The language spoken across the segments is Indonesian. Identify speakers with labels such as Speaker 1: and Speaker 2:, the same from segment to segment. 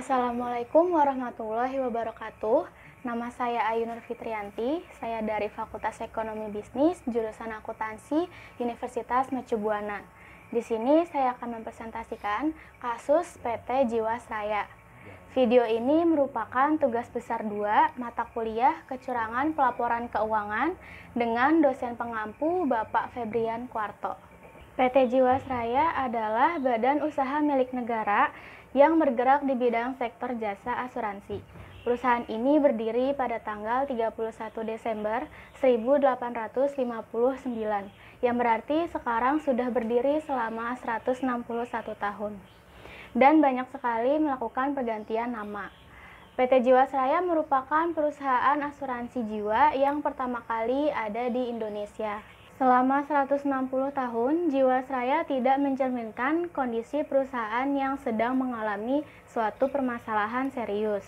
Speaker 1: Assalamualaikum warahmatullahi wabarakatuh. Nama saya Ayu Nur Fitrianti. Saya dari Fakultas Ekonomi Bisnis, jurusan Akuntansi, Universitas Mercu Buana. Di sini saya akan mempresentasikan kasus PT Jiwasraya. Video ini merupakan tugas besar 2 mata kuliah kecurangan pelaporan keuangan dengan dosen pengampu Bapak Febrian Kuarto. PT Jiwasraya adalah badan usaha milik negara yang bergerak di bidang sektor jasa asuransi. Perusahaan ini berdiri pada tanggal 31 Desember 1859, yang berarti sekarang sudah berdiri selama 161 tahun. Dan banyak sekali melakukan pergantian nama. PT Jiwasraya merupakan perusahaan asuransi jiwa yang pertama kali ada di Indonesia. Selama 160 tahun, Jiwasraya tidak mencerminkan kondisi perusahaan yang sedang mengalami suatu permasalahan serius.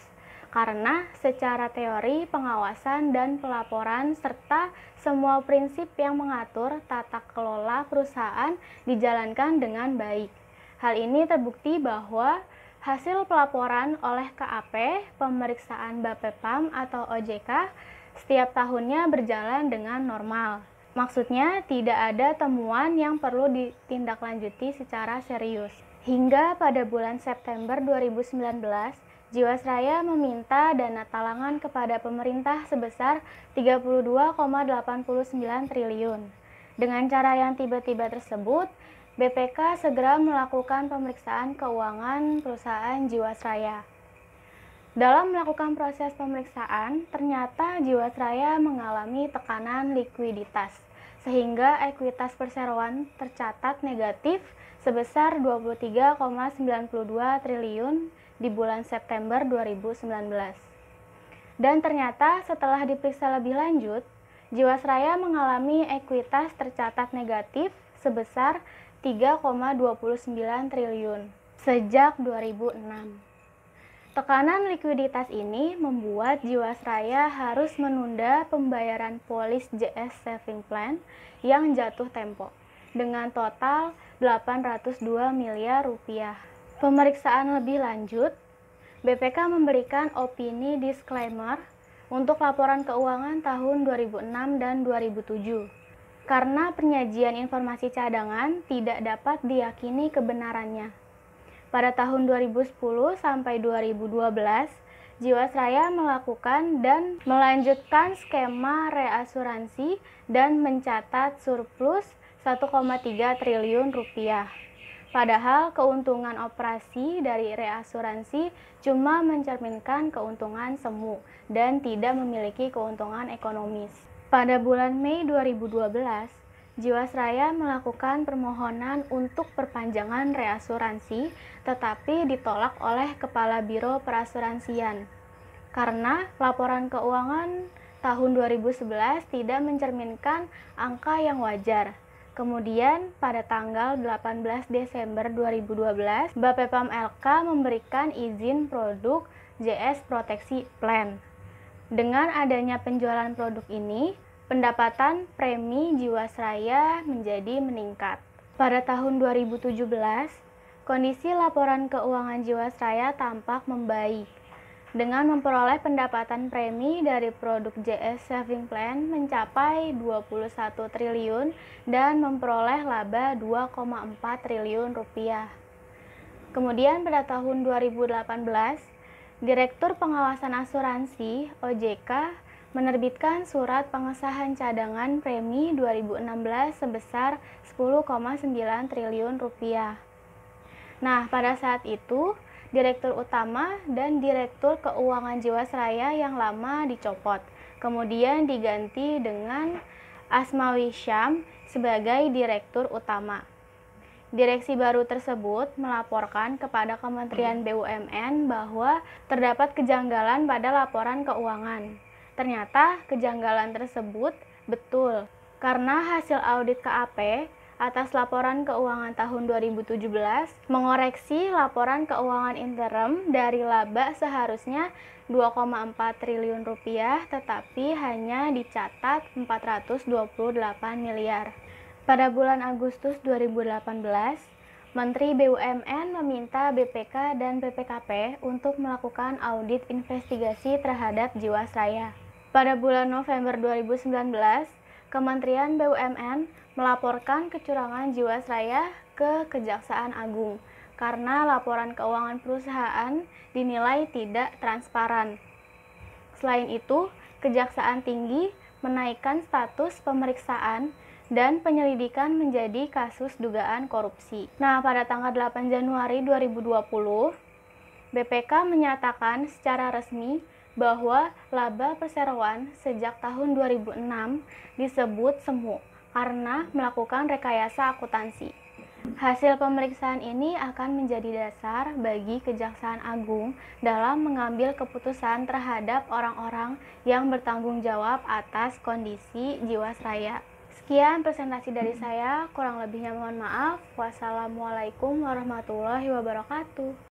Speaker 1: Karena secara teori, pengawasan dan pelaporan serta semua prinsip yang mengatur tata kelola perusahaan dijalankan dengan baik. Hal ini terbukti bahwa hasil pelaporan oleh KAP, pemeriksaan BAPEPAM atau OJK, setiap tahunnya berjalan dengan normal. Maksudnya, tidak ada temuan yang perlu ditindaklanjuti secara serius. Hingga pada bulan September 2019, Jiwasraya meminta dana talangan kepada pemerintah sebesar 32,89 triliun. Dengan cara yang tiba-tiba tersebut, BPK segera melakukan pemeriksaan keuangan perusahaan Jiwasraya. Dalam melakukan proses pemeriksaan, ternyata Jiwasraya mengalami tekanan likuiditas, sehingga ekuitas perseroan tercatat negatif sebesar 23,92 triliun di bulan September 2019. Dan ternyata setelah diperiksa lebih lanjut, Jiwasraya mengalami ekuitas tercatat negatif sebesar 3,29 triliun sejak 2006. Tekanan likuiditas ini membuat Jiwasraya harus menunda pembayaran polis JS Saving Plan yang jatuh tempo dengan total 802 miliar rupiah. Pemeriksaan lebih lanjut, BPK memberikan opini disclaimer untuk laporan keuangan tahun 2006 dan 2007 karena penyajian informasi cadangan tidak dapat diyakini kebenarannya. Pada tahun 2010 sampai 2012, Jiwasraya melakukan dan melanjutkan skema reasuransi dan mencatat surplus 1,3 triliun rupiah. Padahal keuntungan operasi dari reasuransi cuma mencerminkan keuntungan semu dan tidak memiliki keuntungan ekonomis. Pada bulan Mei 2012, Jiwasraya melakukan permohonan untuk perpanjangan reasuransi, tetapi ditolak oleh Kepala Biro Perasuransian karena laporan keuangan tahun 2011 tidak mencerminkan angka yang wajar. Kemudian pada tanggal 18 Desember 2012, BAPEPAM LK memberikan izin produk JS Proteksi Plan. Dengan adanya penjualan produk ini, pendapatan premi Jiwasraya menjadi meningkat. Pada tahun 2017, kondisi laporan keuangan Jiwasraya tampak membaik dengan memperoleh pendapatan premi dari produk JS Saving Plan mencapai 21 triliun dan memperoleh laba 2,4 triliun rupiah. Kemudian pada tahun 2018, Direktur Pengawasan Asuransi OJK menerbitkan surat pengesahan cadangan premi 2016 sebesar 10,9 triliun rupiah. Nah, pada saat itu, Direktur Utama dan Direktur Keuangan Jiwasraya yang lama dicopot, kemudian diganti dengan Asmawi Syam sebagai Direktur Utama. Direksi baru tersebut melaporkan kepada Kementerian BUMN bahwa terdapat kejanggalan pada laporan keuangan. Ternyata kejanggalan tersebut betul, karena hasil audit KAP atas laporan keuangan tahun 2017 mengoreksi laporan keuangan interim dari laba seharusnya 2,4 triliun rupiah tetapi hanya dicatat 428 miliar. Pada bulan Agustus 2018, Menteri BUMN meminta BPK dan BPKP untuk melakukan audit investigasi terhadap Jiwasraya. Pada bulan November 2019, Kementerian BUMN melaporkan kecurangan Jiwasraya ke Kejaksaan Agung karena laporan keuangan perusahaan dinilai tidak transparan. Selain itu, Kejaksaan Tinggi menaikkan status pemeriksaan dan penyelidikan menjadi kasus dugaan korupsi. Nah, pada tanggal 8 Januari 2020, BPK menyatakan secara resmi bahwa laba perseroan sejak tahun 2006 disebut semu karena melakukan rekayasa akuntansi. Hasil pemeriksaan ini akan menjadi dasar bagi Kejaksaan Agung dalam mengambil keputusan terhadap orang-orang yang bertanggung jawab atas kondisi Jiwasraya. Sekian presentasi dari saya, kurang lebihnya mohon maaf. Wassalamualaikum warahmatullahi wabarakatuh.